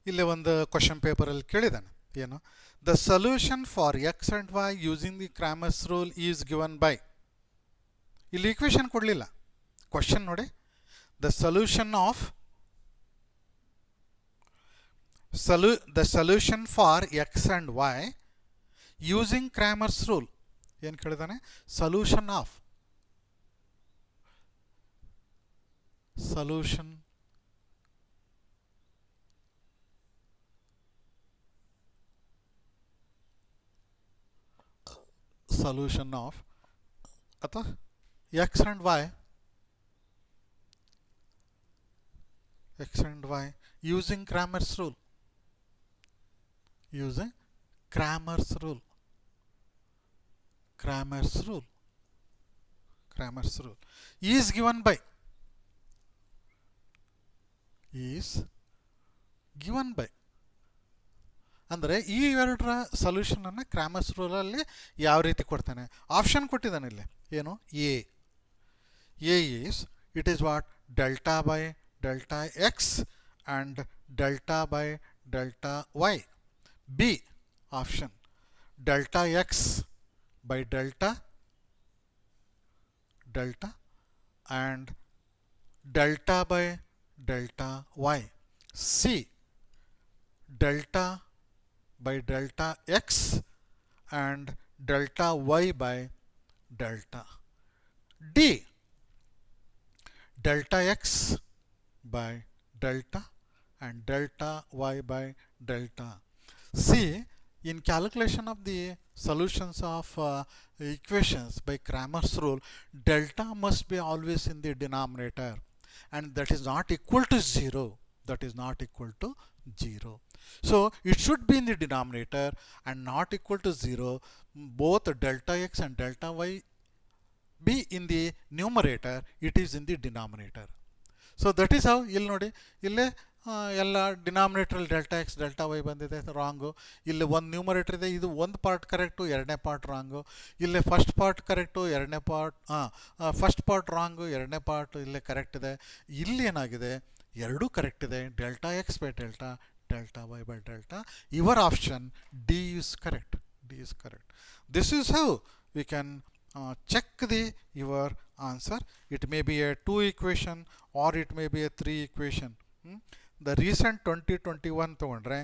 ಇಲ್ಲಿ ಒಂದು ಕ್ವಶನ್ ಪೇಪರಲ್ಲಿ ಕೇಳಿದ್ದಾನೆ ಏನು, the solution for x and y using the Cramer's rule is given by, ಇಲ್ಲಿ ಈಕ್ವೇಷನ್ ಕೊಡಲಿಲ್ಲ, ಕ್ವಶನ್ ನೋಡಿ, the solution of the solution for x and y using Cramer's rule ಏನು ಕೇಳಿದಾನೆ, solution of ಅಥವಾ x and y using Cramer's rule is given by ಅಂದರೆ ಈ ಎರಡರ ಸೊಲ್ಯೂಷನನ್ನು Cramer's ರೂಲಲ್ಲಿ ಯಾವ ರೀತಿ ಕೊಡ್ತಾನೆ, ಆಪ್ಷನ್ ಕೊಟ್ಟಿದ್ದಾನೆ ಇಲ್ಲಿ ಏನು, A is it is what delta by delta x and delta by delta y, B option delta x by delta and delta by delta y, C delta by delta x and delta y by delta, D delta x by delta and delta y by delta. See, in calculation of the solutions of equations by Cramer's rule, delta must be always in the denominator and that is not equal to 0. So it should be in the denominator and not equal to 0. Both delta x and delta y be in the numerator, it is in the denominator. So that is how ಇಲ್ಲಿ ನೋಡಿ, ಇಲ್ಲೇ ಎಲ್ಲ ಡಿನಾಮಿನೇಟ್ರಲ್ಲಿ delta x delta y ಬಂದಿದೆ, wrong. ಇಲ್ಲಿ ಒಂದು numerator ಇದೆ, ಇದು ಒಂದು ಪಾರ್ಟ್ ಕರೆಕ್ಟು, ಎರಡನೇ ಪಾರ್ಟ್ ರಾಂಗು. ಇಲ್ಲೇ ಫಸ್ಟ್ ಪಾರ್ಟ್ ಕರೆಕ್ಟು, ಎರಡನೇ ಪಾರ್ಟ್ ಫಸ್ಟ್ ಪಾರ್ಟ್ ರಾಂಗು, ಎರಡನೇ ಪಾರ್ಟ್ ಇಲ್ಲೇ ಕರೆಕ್ಟ್ ಇದೆ. ಇಲ್ಲಿ ಏನಾಗಿದೆ, ಎರಡೂ ಕರೆಕ್ಟ್ ಇದೆ, delta x by delta, delta y by delta. Your option D is correct. This is how we can check your answer. It may be a 2 equation or it may be a 3 equation. The recent 2021 ತೊಗೊಂಡ್ರೆ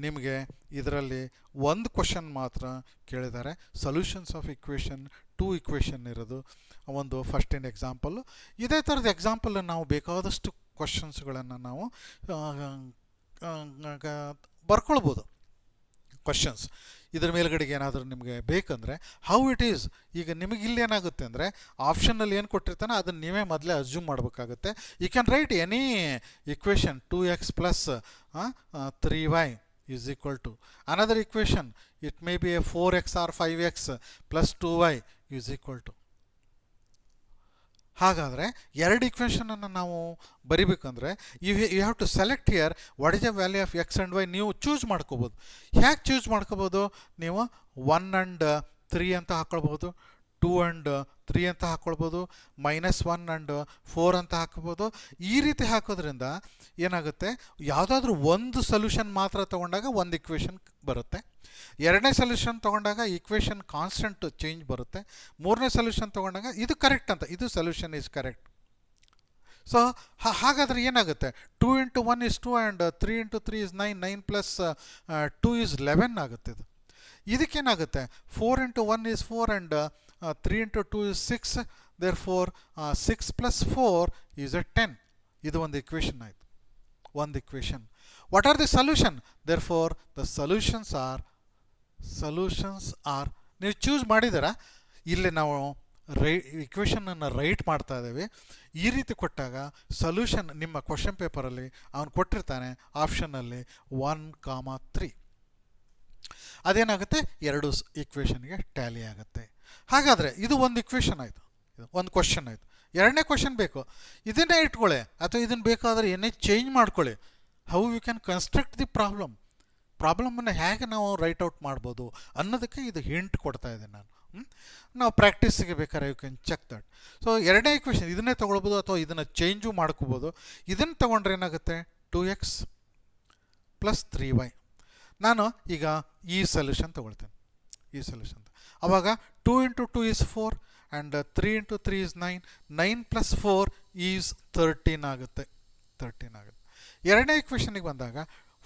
ನಿಮಗೆ ಇದರಲ್ಲಿ ಒಂದು question ಮಾತ್ರ ಕೇಳಿದ್ದಾರೆ, solutions of equation 2 equation ಇರೋದು ಒಂದು first ಇನ್ example. ಇದೇ ಥರದ ಎಕ್ಸಾಂಪಲ್ ನಾವು ಬೇಕಾದಷ್ಟು ಕ್ವಶನ್ಸ್ಗಳನ್ನು ನಾವು ಬರ್ಕೊಳ್ಬೋದು. ಕ್ವಶನ್ಸ್ ಇದ್ರ ಮೇಲ್ಗಡೆಗೆ ಏನಾದರೂ ನಿಮಗೆ ಬೇಕಂದರೆ ಹೌ ಇಟ್ ಈಸ್, ಈಗ ನಿಮಗೆ ಇಲ್ಲಿ ಏನಾಗುತ್ತೆ ಅಂದರೆ ಆಪ್ಷನಲ್ಲಿ ಏನು ಕೊಟ್ಟಿರ್ತಾನೆ ಅದನ್ನು ನೀವೇ ಮೊದಲೇ ಅಸ್ಯೂಮ್ ಮಾಡಬೇಕಾಗುತ್ತೆ. You can write any equation 2x plus 3y is equal to another equation, it may be a 4x or 5x plus 2y is equal to. ಹಾಗಾದರೆ ಎರಡು ಇಕ್ವೇಷನನ್ನು ನಾವು ಬರಿಬೇಕಂದ್ರೆ you have to select here what is the value of x and y. ನೀವು choose ಮಾಡ್ಕೋಬೋದು. ಹೇಗೆ choose ಮಾಡ್ಕೋಬೋದು, ನೀವು 1 and 3 ಅಂತ ಹಾಕ್ಕೊಳ್ಬೋದು, 2 and 3 ಅಂತ ಹಾಕ್ಕೊಳ್ಬೋದು, -1 and 4 ಅಂತ ಹಾಕ್ಬೋದು. ಈ ರೀತಿ ಹಾಕೋದ್ರಿಂದ ಏನಾಗುತ್ತೆ, ಯಾವುದಾದ್ರೂ ಒಂದು ಸೊಲ್ಯೂಷನ್ ಮಾತ್ರ ತೊಗೊಂಡಾಗ ಒಂದು ಇಕ್ವೇಷನ್ ಬರುತ್ತೆ, ಎರಡನೇ ಸೊಲ್ಯೂಷನ್ ತೊಗೊಂಡಾಗ ಈಕ್ವೇಷನ್ ಕಾನ್ಸ್ಟೆಂಟ್ ಚೇಂಜ್ ಬರುತ್ತೆ, ಮೂರನೇ ಸೊಲ್ಯೂಷನ್ ತೊಗೊಂಡಾಗ ಇದು ಕರೆಕ್ಟ್ ಅಂತ, ಇದು ಸೊಲ್ಯೂಷನ್ ಈಸ್ ಕರೆಕ್ಟ್. ಸೊ ಹಾಗಾದರೆ ಏನಾಗುತ್ತೆ, 2 into 1 is 2 and 3 into 3 is 9, 9 plus 2 is 11 ಆಗುತ್ತೆ. ಇದಕ್ಕೇನಾಗುತ್ತೆ, 4 into 1 is 4 and 3 into 2 is 6, therefore 6 plus 4 is a 10. ಇದು ಒಂದು ಇಕ್ವೇಷನ್ ಆಯಿತು, ಒಂದು equation. What are the solution, therefore the solutions are ನೀವು ಚೂಸ್ ಮಾಡಿದ್ದೀರಾ. ಇಲ್ಲಿ ನಾವು ಇಕ್ವೇಷನನ್ನು ರೈಟ್ ಮಾಡ್ತಾ ಇದ್ದೇವೆ. ಈ ರೀತಿ ಕೊಟ್ಟಾಗ ಸೊಲ್ಯೂಷನ್ ನಿಮ್ಮ ಕ್ವಶನ್ ಪೇಪರಲ್ಲಿ ಅವನು ಕೊಟ್ಟಿರ್ತಾನೆ ಆಪ್ಷನ್ನಲ್ಲಿ 1, 3. ಅದೇನಾಗುತ್ತೆ, ಎರಡು ಇಕ್ವೇಷನ್ಗೆ ಟ್ಯಾಲಿ ಆಗುತ್ತೆ. ಹಾಗಾದರೆ ಇದು ಒಂದು ಇಕ್ವೇಷನ್ ಆಯಿತು, ಒಂದು ಕ್ವಶನ್ ಆಯಿತು. ಎರಡನೇ ಕ್ವಶನ್ ಬೇಕು, ಇದನ್ನೇ ಇಟ್ಕೊಳ್ಳಿ ಅಥವಾ ಇದನ್ನು ಬೇಕಾದರೆ ಏನೇ ಚೇಂಜ್ ಮಾಡ್ಕೊಳ್ಳಿ. How you can construct the ಪ್ರಾಬ್ಲಮನ್ನು ಹೇಗೆ ನಾವು ರೈಟ್ ಔಟ್ ಮಾಡ್ಬೋದು ಅನ್ನೋದಕ್ಕೆ ಇದು ಹಿಂಟ್ ಕೊಡ್ತಾ ಇದ್ದೀನಿ ನಾನು. ನಾವು ಪ್ರಾಕ್ಟೀಸಿಗೆ ಬೇಕಾದ್ರೆ you can check that. So ಎರಡನೇ ಇಕ್ವೇಷನ್ ಇದನ್ನೇ ತೊಗೊಳ್ಬೋದು ಅಥವಾ ಇದನ್ನು ಚೇಂಜು ಮಾಡ್ಕೋಬೋದು. ಇದನ್ನು ತೊಗೊಂಡ್ರೆ ಏನಾಗುತ್ತೆ, 2x ಪ್ಲಸ್ 3y. ನಾನು ಈಗ ಈ ಸೊಲ್ಯೂಷನ್ ತೊಗೊಳ್ತೇನೆ, ಈ ಸೊಲ್ಯೂಷನ್. ಆವಾಗ 2 into 2 is 4 and 3 into 3 is 9. 9 plus 4 is 13 ಆಗುತ್ತೆ, 13 ಆಗುತ್ತೆ. ಎರಡನೇ ಇಕ್ವೇಷನಿಗೆ ಬಂದಾಗ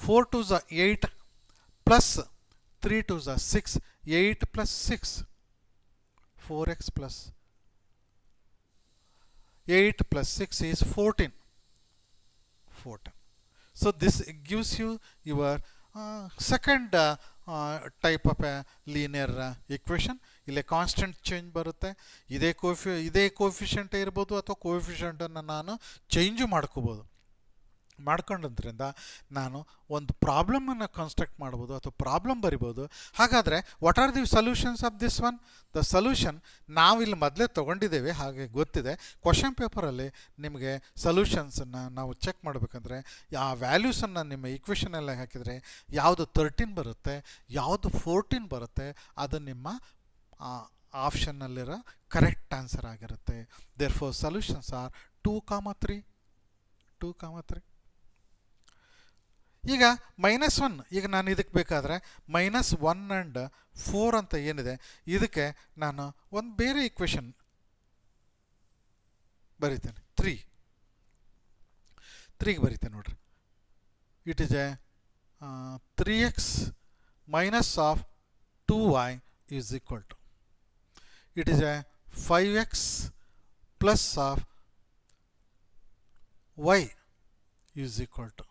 4 ಟು ಝ 8 ಪ್ಲಸ್ 3 ಟು ಝ 6, 8 plus 6 4x plus 8 plus 6 is 14. 14. So this gives you your second type of a linear equation. ಇಲ್ಲಿ ಕಾನ್ಸ್ಟೆಂಟ್ ಚೇಂಜ್ ಬರುತ್ತೆ. ಇದೇ ಕೋಫಿಷಿಯಂಟ್ ಇರ್ಬೋದು ಅಥವಾ ಕೋಫಿಷಿಯಂಟನ್ನು ನಾನು ಚೇಂಜು ಮಾಡ್ಕೊಂಡ್ರಿಂದ ನಾನು ಒಂದು ಪ್ರಾಬ್ಲಮನ್ನು ಕನ್ಸ್ಟ್ರಕ್ಟ್ ಮಾಡ್ಬೋದು ಅಥವಾ ಪ್ರಾಬ್ಲಮ್ ಬರಿಬೋದು. ಹಾಗಾದರೆ what are the solutions of this one? The solution ನಾವಿಲ್ಲಿ ಮೊದಲೇ ತೊಗೊಂಡಿದ್ದೇವೆ, ಹಾಗೆ ಗೊತ್ತಿದೆ. ಕ್ವಶನ್ ಪೇಪರಲ್ಲಿ ನಿಮಗೆ ಸೊಲ್ಯೂಷನ್ಸನ್ನು ನಾವು ಚೆಕ್ ಮಾಡಬೇಕಂದ್ರೆ ಆ ವ್ಯಾಲ್ಯೂಸನ್ನು ನಿಮ್ಮ ಈಕ್ವೇಷನಲ್ಲಿ ಹಾಕಿದರೆ ಯಾವುದು 13 ಬರುತ್ತೆ, ಯಾವುದು 14 ಬರುತ್ತೆ, ಅದು ನಿಮ್ಮ ಆಪ್ಷನ್ನಲ್ಲಿರೋ ಕರೆಕ್ಟ್ ಆನ್ಸರ್ ಆಗಿರುತ್ತೆ. Therefore solutions are 2, 3. ಈಗ -1, ಈಗ ನಾನು ಇದಕ್ಕೆ ಬೇಕಾದರೆ -1 ಆ್ಯಂಡ್ 4 ಅಂತ ಏನಿದೆ, ಇದಕ್ಕೆ ನಾನು ಒಂದು ಬೇರೆ ಇಕ್ವೇಷನ್ ಬರಿತೇನೆ. 3ಗೆ ಬರಿತೇನೆ ನೋಡ್ರಿ. It is a 3x minus of 2y is equal to, it is a 5x plus of y is equal to.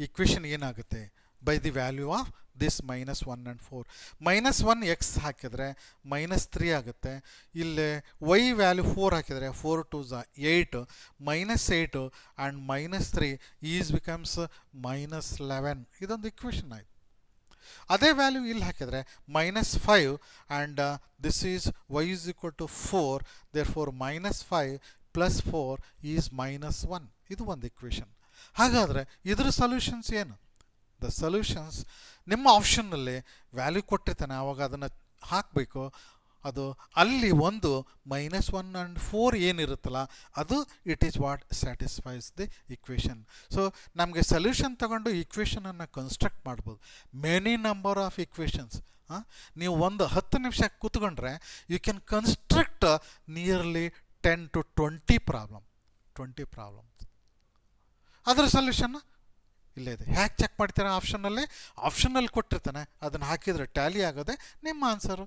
Equation ಏನಾಗುತ್ತೆ? By the value of this -1 and 4. -1 x ಹಾಕಿದರೆ -3 ಆಗುತ್ತೆ. ಇಲ್ಲಿ y ವ್ಯಾಲ್ಯೂ 4 ಹಾಕಿದರೆ 4 to ಝ 8, -8 and -3 is becomes -11. ಇದೊಂದು equation ಆಯಿತು. ಅದೇ value ಇಲ್ಲಿ ಹಾಕಿದರೆ -5 and this is y is equal to 4, therefore -5 plus 4 is -1. ಇದು ಒಂದು ಇಕ್ವೇಷನ್. ಹಾಗಾದರೆ ಇದರ ಸೊಲ್ಯೂಷನ್ಸ್ ಏನು? ದ ಸೊಲ್ಯೂಷನ್ಸ್ ನಿಮ್ಮ ಆಪ್ಷನ್ನಲ್ಲಿ ವ್ಯಾಲ್ಯೂ ಕೊಟ್ಟಿರ್ತಾನೆ, ಆವಾಗ ಅದನ್ನು ಹಾಕಬೇಕು. ಅದು ಅಲ್ಲಿ ಒಂದು -1 ಆ್ಯಂಡ್ 4 ಏನಿರುತ್ತಲ್ಲ, ಅದು it is what satisfies the equation. So ನಮಗೆ ಸೊಲ್ಯೂಷನ್ ತಗೊಂಡು ಇಕ್ವೇಷನನ್ನು ಕನ್ಸ್ಟ್ರಕ್ಟ್ ಮಾಡ್ಬೋದು. Many number of equations. ನೀವು ಒಂದು 10 ನಿಮಿಷ ಕೂತ್ಕೊಂಡ್ರೆ you can construct nearly 10 to 20 problems. ಅದರ ಸೊಲ್ಯೂಷನ್ ಇಲ್ಲೇ ಇದೆ. ಹ್ಯಾಕ್ ಚೆಕ್ ಮಾಡ್ತೀರಾ? ಆಪ್ಷನಲ್ಲಿ ಕೊಟ್ಟಿರ್ತಾನೆ, ಅದನ್ನು ಹಾಕಿದರೆ ಟ್ಯಾಲಿ ಆಗೋದೆ ನಿಮ್ಮ answer.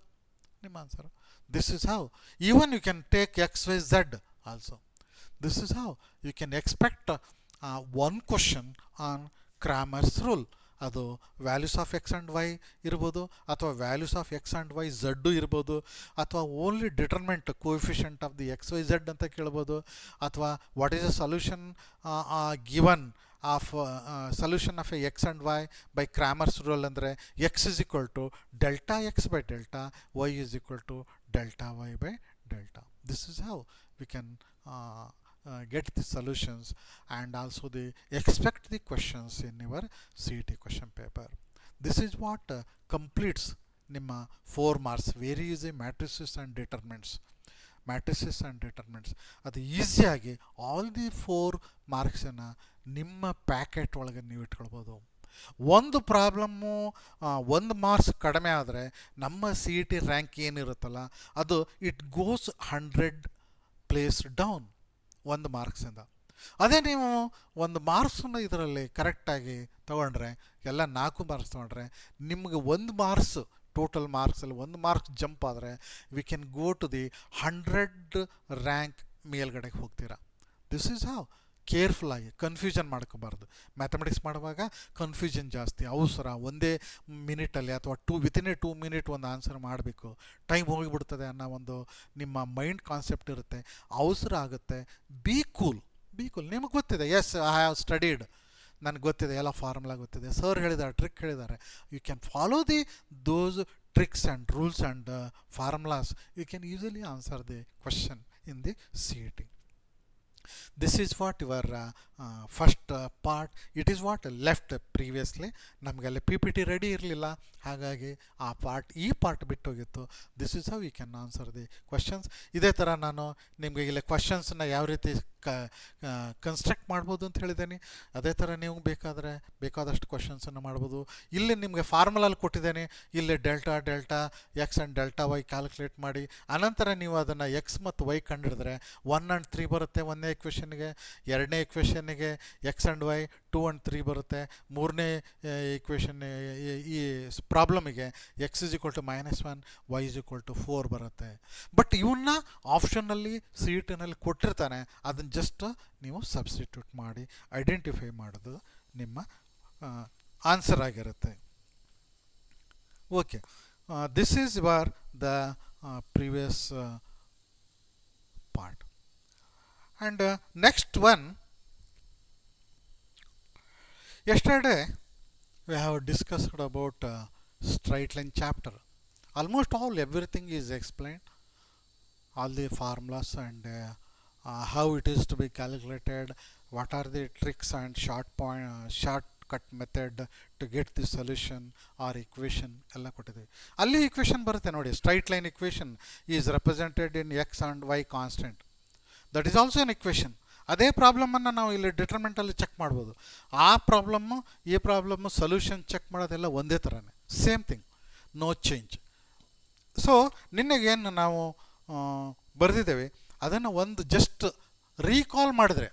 This is how even you can take XYZ also. This is how you can expect one question on Cramer's rule. ಅದು values of x and y ಇರ್ಬೋದು, ಅಥವಾ values of x and y z ಇರ್ಬೋದು, ಅಥವಾ only determinant coefficient of the XYZ ಅಂತ ಕೇಳ್ಬೋದು, ಅಥವಾ what is the solution given of solution of a x and y by Cramer's rule ಅಂದರೆ x is equal to delta x by delta, y is equal to delta y by delta. This is how we can get the solutions and also they expect the questions in your CET question paper. This is what completes ನಿಮ್ಮ 4 marks very easy matrices and determinants. ಅದು ಈಸಿಯಾಗಿ all the 4 ಮಾರ್ಕ್ಸನ್ನು ನಿಮ್ಮ packet ಒಳಗೆ ನೀವು ಇಟ್ಕೊಳ್ಬೋದು. ಒಂದು problem 1 marks ಕಡಿಮೆ ಆದರೆ ನಮ್ಮ CET ರ್ಯಾಂಕ್ ಏನಿರುತ್ತಲ್ಲ, ಅದು ಇಟ್ ಗೋಸ್ 100 ಪ್ಲೇಸ್ ಡೌನ್ 1 ಮಾರ್ಕ್ಸಿಂದ. ಅದೇ ನೀವು 1 ಮಾರ್ಕ್ಸನ್ನು ಇದರಲ್ಲಿ ಕರೆಕ್ಟಾಗಿ ತೊಗೊಂಡ್ರೆ, ಎಲ್ಲ 4 ಮಾರ್ಕ್ಸ್ ತೊಗೊಂಡ್ರೆ, ನಿಮಗೆ 1 ಮಾರ್ಕ್ಸ್ ಟೋಟಲ್ ಮಾರ್ಕ್ಸಲ್ಲಿ 1 ಮಾರ್ಕ್ಸ್ ಜಂಪ್ ಆದರೆ we can go to the 100 rank ಮೇಲ್ಗಡೆಗೆ ಹೋಗ್ತೀರಾ. This is how. ಕೇರ್ಫುಲ್ಲಾಗಿ ಕನ್ಫ್ಯೂಷನ್ ಮಾಡ್ಕೋಬಾರ್ದು. ಮ್ಯಾಥಮೆಟಿಕ್ಸ್ ಮಾಡುವಾಗ ಕನ್ಫ್ಯೂಷನ್ ಜಾಸ್ತಿ. ಅವಸರ ಒಂದೇ ಮಿನಿಟಲ್ಲಿ ಅಥವಾ ವಿತಿನ್ ಎ 2 ಮಿನಿಟ್ ಒಂದು ಆನ್ಸರ್ ಮಾಡಬೇಕು, ಟೈಮ್ ಹೋಗಿಬಿಡ್ತದೆ ಅನ್ನೋ ಒಂದು ನಿಮ್ಮ ಮೈಂಡ್ ಕಾನ್ಸೆಪ್ಟ್ ಇರುತ್ತೆ, ಅವಸರ ಆಗುತ್ತೆ. Be cool. ನಿಮಗೆ ಗೊತ್ತಿದೆ, ಎಸ್ ಐ ಹ್ಯಾವ್ ಸ್ಟಡೀಡ್, ನನಗೆ ಗೊತ್ತಿದೆ, ಎಲ್ಲ ಫಾರ್ಮುಲಾ ಗೊತ್ತಿದೆ, ಸರ್ ಹೇಳಿದ್ದಾರೆ, ಟ್ರಿಕ್ ಹೇಳಿದ್ದಾರೆ. You can follow those tricks and rules and formulas. You can easily answer the question in the CET. This is what your first part. It is what left previously. ನಮಗೆ ಅಲ್ಲಿ PPT ready ಇರಲಿಲ್ಲ, ಹಾಗಾಗಿ ಈ part ಬಿಟ್ಟೋಗಿತ್ತು. This is how you can answer the questions. ಇದೇ ಥರ ನಾನು ನಿಮಗೆ ಇಲ್ಲಿ ಕ್ವಶನ್ಸನ್ನ ಯಾವ ರೀತಿ ಕನ್ಸ್ಟ್ರಕ್ಟ್ ಮಾಡ್ಬೋದು ಅಂತ ಹೇಳಿದ್ದೇನೆ. ಅದೇ ಥರ ನೀವು ಬೇಕಾದಷ್ಟು ಕ್ವಶನ್ಸನ್ನು ಮಾಡ್ಬೋದು. ಇಲ್ಲಿ ನಿಮಗೆ ಫಾರ್ಮುಲಲ್ಲಿ ಕೊಟ್ಟಿದ್ದೇನೆ, ಇಲ್ಲಿ delta x and delta y calculate ಮಾಡಿ, ಅನಂತರ ನೀವು ಅದನ್ನು ಎಕ್ಸ್ ಮತ್ತು ವೈ ಕಂಡಿಡಿದ್ರೆ 1 and 3 ಬರುತ್ತೆ ಒಂದನೇ ಇಕ್ವೇಷನ್ಗೆ, ಎರಡನೇ ಇಕ್ವೇಷನ್ನಿಗೆ ಎಕ್ಸ್ ಆ್ಯಂಡ್ ವೈ 2 and 3 ಬರುತ್ತೆ, ಮೂರನೇ ಇಕ್ವೇಷನ್ ಈ ಪ್ರಾಬ್ಲಮಿಗೆ x is equal to -1 y is equal to 4 ಬರುತ್ತೆ. ಬಟ್ ಇವನ್ನ ಆಪ್ಷನಲ್ಲಿ ಸೀಟಿನಲ್ಲಿ ಕೊಟ್ಟಿರ್ತಾನೆ, ಅದನ್ನು ಜಸ್ಟ್ ನೀವು ಸಬ್ಸ್ಟಿಟ್ಯೂಟ್ ಮಾಡಿ ಐಡೆಂಟಿಫೈ ಮಾಡೋದು ನಿಮ್ಮ ಆನ್ಸರ್ ಆಗಿರುತ್ತೆ. Okay, this is your the previous part. And next one, yesterday we have discussed about straight line chapter. Almost everything is explained, all the formulas and how it is to be calculated, what are the tricks and shortcut method to get the solution or equation ಎಲ್ಲ ಕೊಟ್ಟಿದ್ದೀವಿ. ಅಲ್ಲಿ equation ಬರುತ್ತೆ ನೋಡಿ, straight line equation is represented in x and y constant. That is also an equation. ಅದೇ ಪ್ರಾಬ್ಲಮನ್ನು ನಾವು ಇಲ್ಲಿ ಡಿಟರ್ಮಿನೆಂಟಲ್ಲಿ check ಮಾಡ್ಬೋದು. ಆ ಪ್ರಾಬ್ಲಮ್ಮು ಈ ಪ್ರಾಬ್ಲಮ್ಮು ಸೊಲ್ಯೂಷನ್ ಚೆಕ್ ಮಾಡೋದೆಲ್ಲ ಒಂದೇ ಥರನೇ, same thing, no change. So ನಿನ್ನೆಗೇನು ನಾವು ಬರೆದಿದ್ದೇವೆ ಅದನ್ನು ಒಂದು ಜಸ್ಟ್ ರೀಕಾಲ್ ಮಾಡಿದ್ರೆ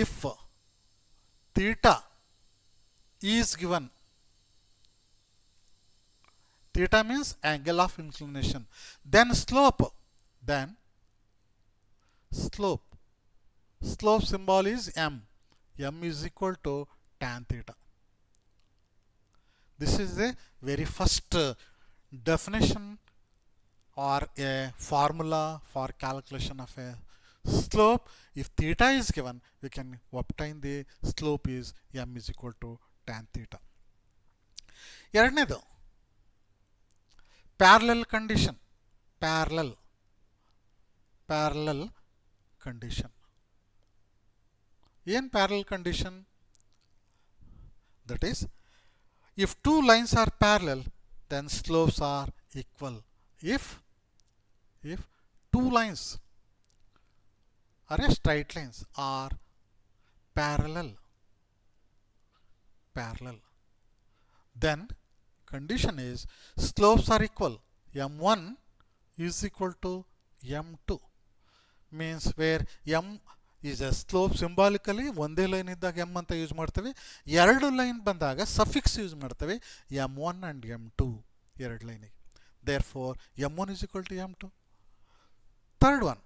if theta is given, theta means angle of inclination, then slope symbol is m is equal to tan theta. This is the very first definition or a formula for calculation of a slope. If theta is given, we can obtain the slope is m is equal to tan theta. ಎರಡನೇದು parallel condition. Parallel condition. In parallel condition, that is, if two lines are parallel, then slopes are equal. If two lines or straight lines are parallel, then condition is slopes are equal. m1 is equal to m2, means where m is a slope symbolically ಒಂದೇ line ಇದ್ದಾಗ m ಅಂತ use ಮಾಡ್ತೇವೆ, ಎರಡು line ಬಂದಾಗ suffix use ಮಾಡ್ತೇವೆ m1 and m2 ಎರಡು ಲೈನಿಗೆ. therefore m1 is equal to m2. Third one,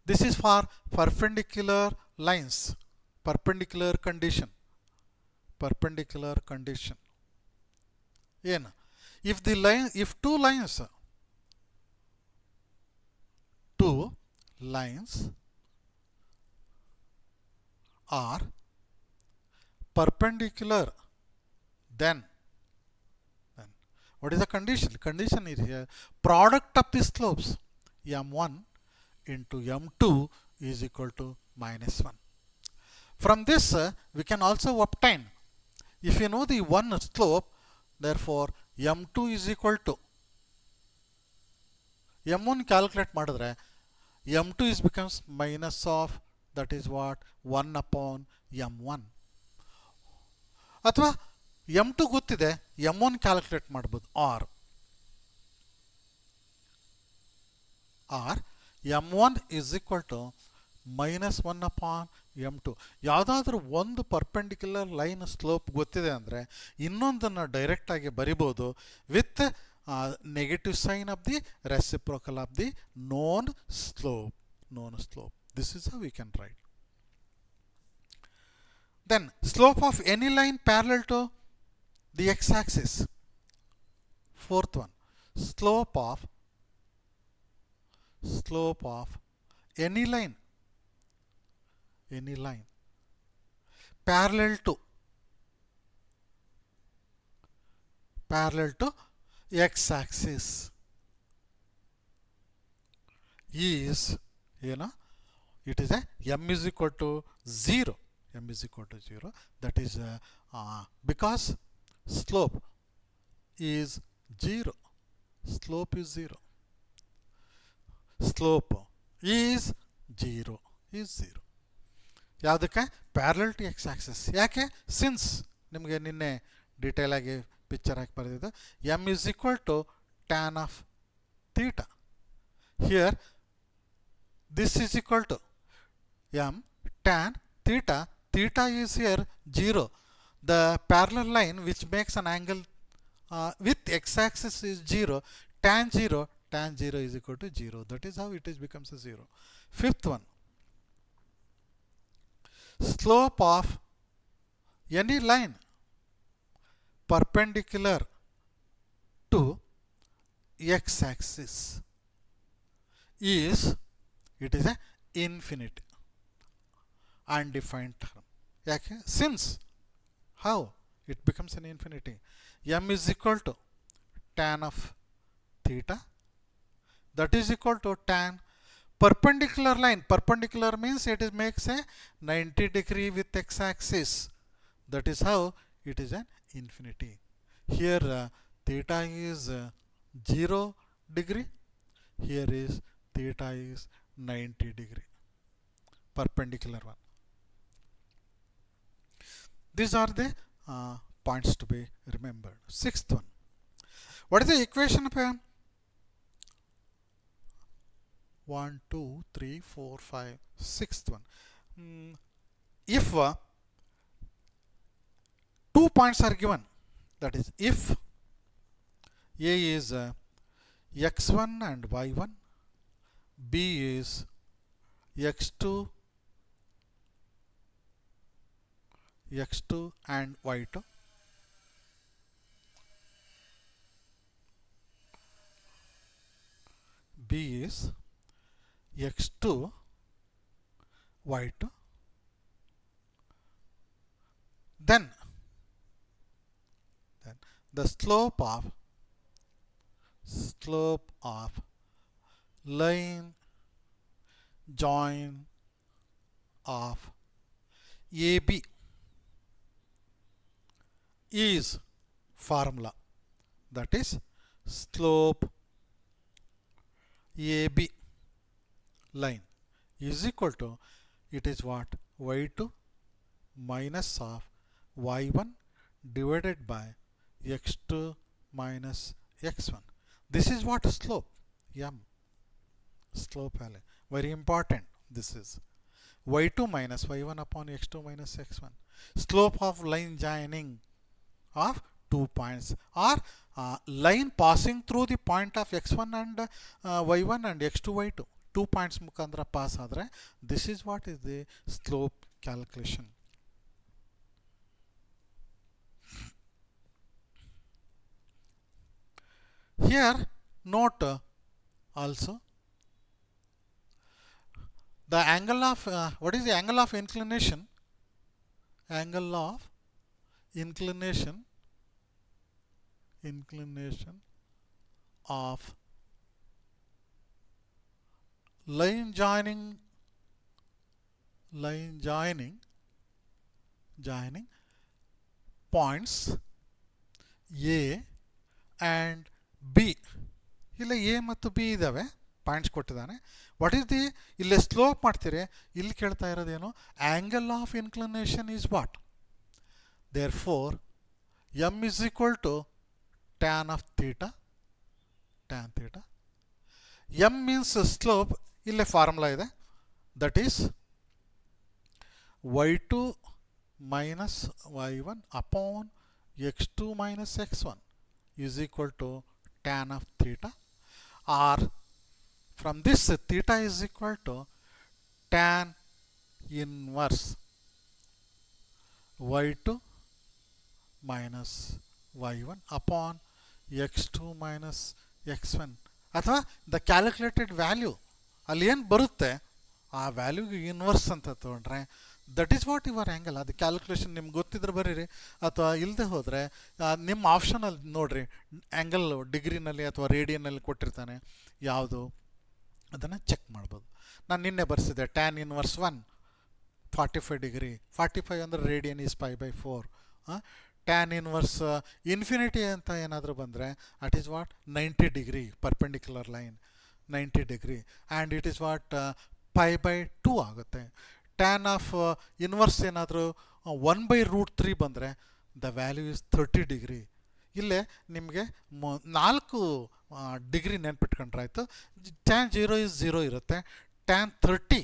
this is for perpendicular lines, perpendicular condition. ಏನು, if two lines are perpendicular, then what is the condition? Condition is here, product of the slopes m1 into m2 is equal to -1. From this we can also obtain, if you know the one slope, therefore m2 is equal to m1 calculate ಮಾಡಿದ್ರೆ m2 is becomes minus of, that is what, 1 upon m1. ಅಥವಾ m2 ಗೊತ್ತಿದೆ, m1 calculate ಮಾಡ್ಬೋದು, R m1 is equal to -1 upon m2. ಯಾವುದಾದ್ರೂ ಒಂದು perpendicular line slope ಗೊತ್ತಿದೆ ಅಂದರೆ ಇನ್ನೊಂದನ್ನು ಡೈರೆಕ್ಟಾಗಿ ಬರಿಬೋದು with negative sign of the reciprocal of the known slope. This is how we can write. Then slope of any line parallel to the x-axis. Fourth one, slope of any line parallel to x-axis is, it is a m is equal to 0. That is because slope is 0. Slope is 0 is 0. ಯಾವುದಕ್ಕೆ parallel to x axis. ಯಾಕೆ? Since ನಿಮಗೆ ನಿನ್ನೆ detail ಆಗಿ picture ಹಾಕಿ ಬರೆದಿದ್ದು M is equal to tan of theta. Here this is equal to M tan theta. Theta is here 0. The parallel line which makes an angle with x-axis is 0. Tan 0 is equal to 0. That is how it is becomes a 0. Fifth one, slope of any line perpendicular to x-axis is, it is a infinite, undefined term. ಯಾಕೆ? Since how it becomes an infinity. M is equal to tan of theta that is equal to tan perpendicular line. Perpendicular means it is makes a 90 degree with x axis. That is how it is an infinity. Here theta is 0 degree. Here is theta is 90 degree. Perpendicular one. These are the points to be remembered. Sixth one. What is the equation of 1, 2, 3, 4, 5, sixth one? If 2 points are given, that is if A is x1 and y1, B is x2 and y2, B is x2 y2, then the slope of line join of AB is formula, that is slope AB line is equal to, it is what, y2 minus of y1 divided by x2 minus x1. This is what slope, m, slope value, very important. This is y2 minus y1 upon x2 minus x1. Slope of line joining of 2 points, or line passing through the point of x1 and y1 and x2 y2. 2 points mukandra pass adre, this is what is the slope calculation. Here note also the angle of what is the angle of inclination? Angle of inclination of line joining points A and B. ಇಲ್ಲಿ A ಮತ್ತು B ಇದ್ದಾವೆ, points ಕೊಟ್ಟಿದ್ದಾನೆ. What is the, ಇಲ್ಲಿ slope ಮಾಡ್ತೀರಿ, ಇಲ್ಲಿ ಕೇಳ್ತಾ ಇರೋದೇನು, angle of inclination is what? Therefore m is equal to tan of theta, tan theta. M means slope, ಇಲ್ಲಿ ಫಾರ್ಮುಲಾ ಇದೆ, that is y2 minus y1 upon x2 minus x1 is equal to tan of theta, or from this theta is equal to tan inverse y2 minus y1 upon x2 minus x1, ಅಥವಾ the calculated value ಅಲ್ಲಿ ಏನು ಬರುತ್ತೆ ಆ ವ್ಯಾಲ್ಯೂಗೆ inverse ಅಂತ ತೊಗೊಂಡ್ರೆ that is what your angle. ಅದು calculation ನಿಮ್ಗೆ ಗೊತ್ತಿದ್ರೆ ಬರೀರಿ, ಅಥವಾ ಇಲ್ಲದೆ ಹೋದರೆ ನಿಮ್ಮ ಆಪ್ಷನಲ್ಲಿ ನೋಡಿರಿ, ಆ್ಯಂಗಲ್ ಡಿಗ್ರಿನಲ್ಲಿ ಅಥವಾ ರೇಡಿಯನ್ನಲ್ಲಿ ಕೊಟ್ಟಿರ್ತಾನೆ, ಯಾವುದು ಅದನ್ನು ಚೆಕ್ ಮಾಡ್ಬೋದು. ನಾನು ನಿನ್ನೆ ಬರೆಸಿದೆ ಟ್ಯಾನ್ ಇನ್ವರ್ಸ್ 1 45 ಡಿಗ್ರಿ, 45 ಅಂದರೆ radian is π/4. Tan inverse infinity ಅಂತ ಏನಾದರೂ ಬಂದರೆ it is what 90 degree, perpendicular line 90 degree, and it is what pi by 2 ಆಗುತ್ತೆ. ಟ್ಯಾನ್ ಆಫ್ ಇನ್ವರ್ಸ್ ಏನಾದರೂ 1/√3 ಬಂದರೆ ದ ವ್ಯಾಲ್ಯೂ ಇಸ್ 30 ಡಿಗ್ರಿ. ಇಲ್ಲೇ ನಿಮಗೆ 4 ಡಿಗ್ರಿ ನೆನ್ಪಿಟ್ಕೊಂಡ್ರಾಯ್ತು. ಟ್ಯಾನ್ 0 ಇಸ್ 0 ಇರುತ್ತೆ. ಟ್ಯಾನ್ 30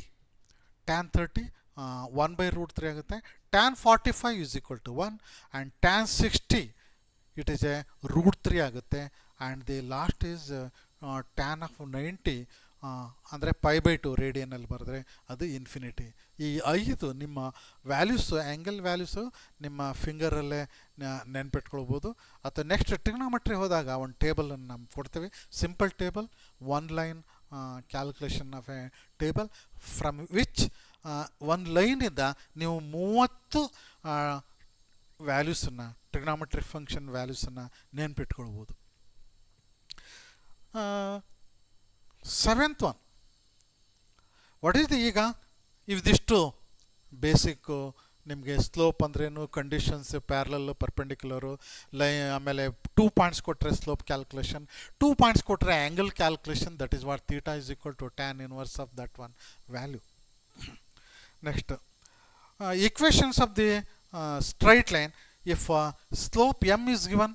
1/√3 ಆಗುತ್ತೆ. Tan 45 is equal to 1 and tan 60 it is a √3 ಆಗುತ್ತೆ. And the last is tan of 90 ಅಂದರೆ pi by 2 ರೇಡಿಯನಲ್ಲಿ ಬರೆದ್ರೆ ಅದು ಇನ್ಫಿನಿಟಿ. ಈ 5 ನಿಮ್ಮ ವ್ಯಾಲ್ಯೂಸು, ಆ್ಯಂಗಲ್ ವ್ಯಾಲ್ಯೂಸು ನಿಮ್ಮ ಫಿಂಗರಲ್ಲೇ ನೆನ್ಪಿಟ್ಕೊಳ್ಬೋದು. ಅಥವಾ ನೆಕ್ಸ್ಟ್ ಟ್ರಿಗ್ನೋಮೆಟ್ರಿ ಹೋದಾಗ ಒಂದು ಟೇಬಲನ್ನು ನಾವು ಕೊಡ್ತೀವಿ, simple table, 1 line calculation of a table from which ಒಂದು ಲೈನಿಂದ ನೀವು 30 ವ್ಯಾಲ್ಯೂಸನ್ನು, ಟ್ರಿಗ್ನೋಮೆಟ್ರಿ ಫಂಕ್ಷನ್ ವ್ಯಾಲ್ಯೂಸನ್ನು ನೆನ್ಪಿಟ್ಕೊಳ್ಬೋದು. 7th one, what is the, ಈಗ ಇದಿಷ್ಟು ಬೇಸಿಕ್ಕು ನಿಮಗೆ ಸ್ಲೋಪ್ ಅಂದ್ರೇನು, ಕಂಡೀಷನ್ಸ್, ಪ್ಯಾರಲಲ್ಲು, ಪರ್ಪೆಂಡಿಕ್ಯುಲರು, ಆಮೇಲೆ 2 ಪಾಯಿಂಟ್ಸ್ ಕೊಟ್ಟರೆ ಸ್ಲೋಪ್ ಕ್ಯಾಲ್ಕುಲೇಷನ್, 2 ಪಾಯಿಂಟ್ಸ್ ಕೊಟ್ಟರೆ angle calculation, that is what theta is equal to tan inverse of that one value. Next equations of the straight line. If slope m is given,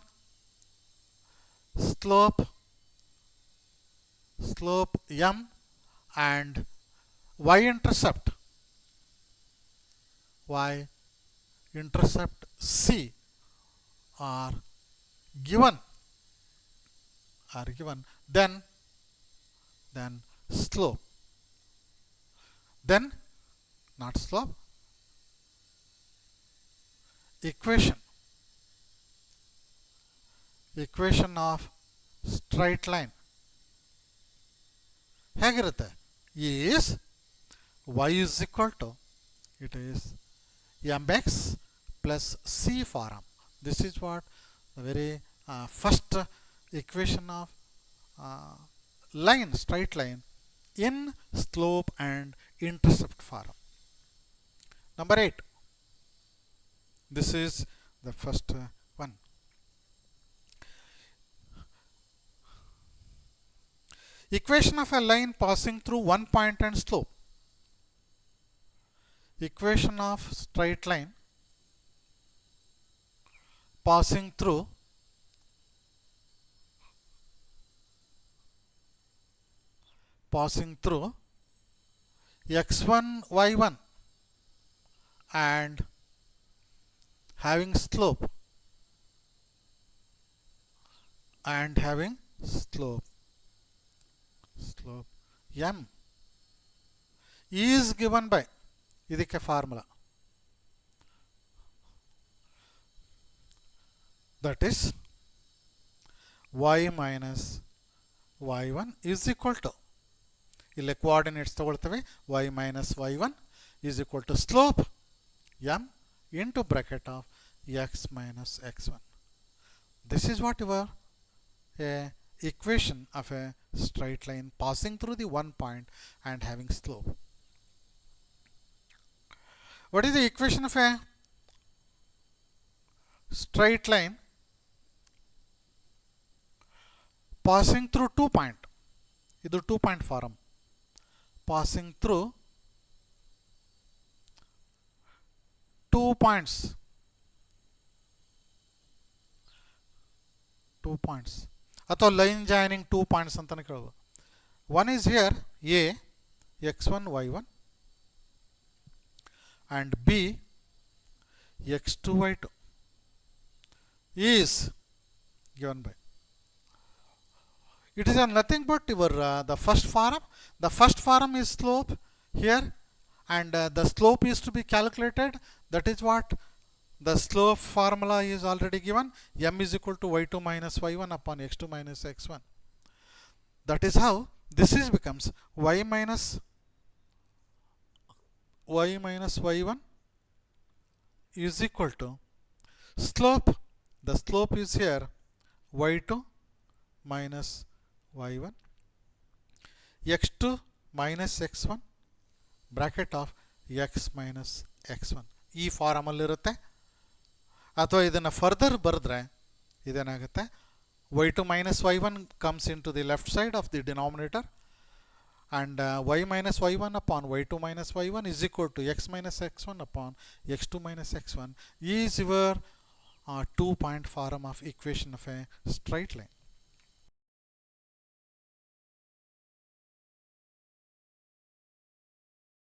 slope m and y-intercept c are given, then slope, then not slope, equation of straight line ಹೇಗಿರುತ್ತೆ, is y is equal to, it is mx plus c form. This is what the very first equation of line, straight line in slope and intercept form. Number 8. This is the first one. Equation of a line passing through one point and slope. Equation of straight line passing through x1 y1 and having slope m is given by, ಇದಕ್ಕೆ formula, that is y minus y1 is equal to, ಇಲ್ಲಿ coordinates ತಗೊಳ್ತೇವೆ, y minus y1 is equal to slope m into bracket of x minus x1. This is what your equation of a straight line passing through the one point and having slope. What is the equation of a straight line passing through 2 point? ಇದು 2 point form. Passing through 2 points. 2 points. ಅಥವಾ line joining 2 points ಅಂತಾನೆ ಕೇಳೋದು. One is here A x1 y1 and b x2 y2 is given by, it is nothing but your the first form. The first form is slope here, and the slope is to be calculated. That is what the slope formula is already given. M is equal to y2 minus y1 upon x2 minus x1. That is how this is becomes y minus y1 is equal to slope. The slope is here y2 minus y1 x2 minus x1 bracket of x minus x1. ಈ ಫಾರಮಲ್ಲಿರುತ್ತೆ. ಅಥವಾ ಇದನ್ನು further ಬರೆದ್ರೆ ಇದೇನಾಗುತ್ತೆ, y2 minus y1 comes into the left side of the denominator and y minus y1 upon y2 minus y1 is equal to x minus x1 upon x2 minus x1 is your 2-point form of equation of a straight line.